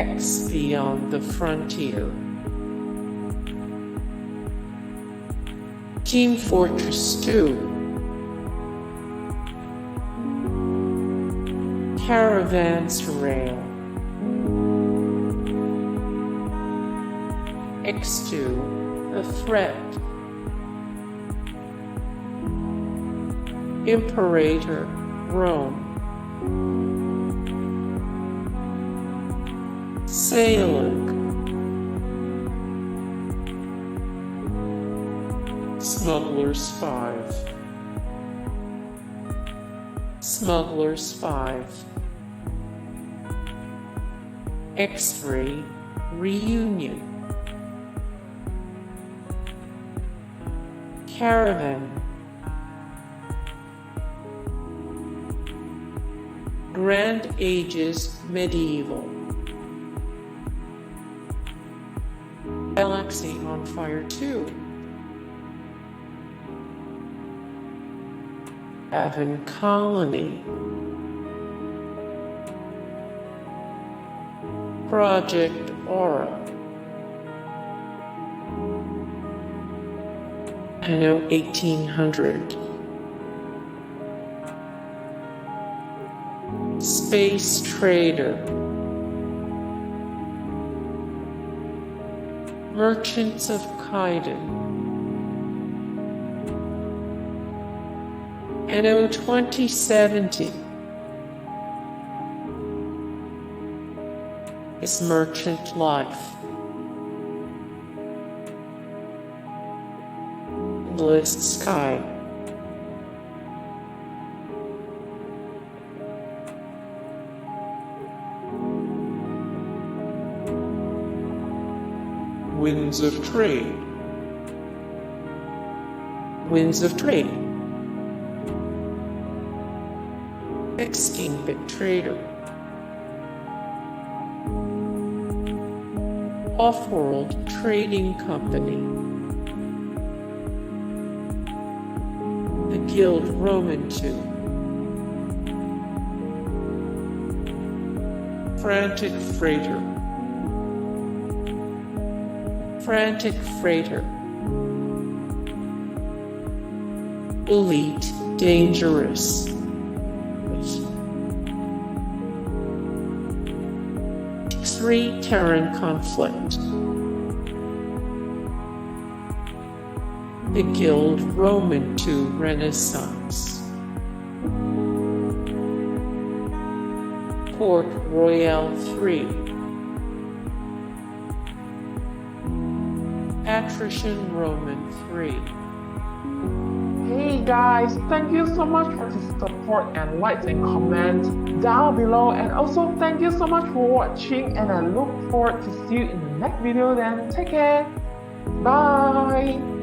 X Beyond the Frontier, Team Fortress 2, Caravanserail, X2, The Threat, Imperator, Rome, Saelig, Smugglers 5, Smugglers 5, X-Ray, Reunion, Caravan, Grand Ages Medieval, Galaxy on Fire 2, Aven Colony, Project Aura, Anno 1800, Space Trader, Merchants of Kaidan, Anno 2070 is Merchant Life, Bliss Sky, Winds of Trade, Winds of Trade, Extinct Trader, Offworld Trading Company, the Guild Roman 2, Frantic Freighter, Frantic Freighter, Elite Dangerous, Terran Conflict, the Guild Roman 2 Renaissance, Port Royale 3, Patrician Roman 3. Hey guys, thank you so much for the support and likes and comments down below, and also thank you so much for watching, and I look forward to see you in the next video. Then take care, bye.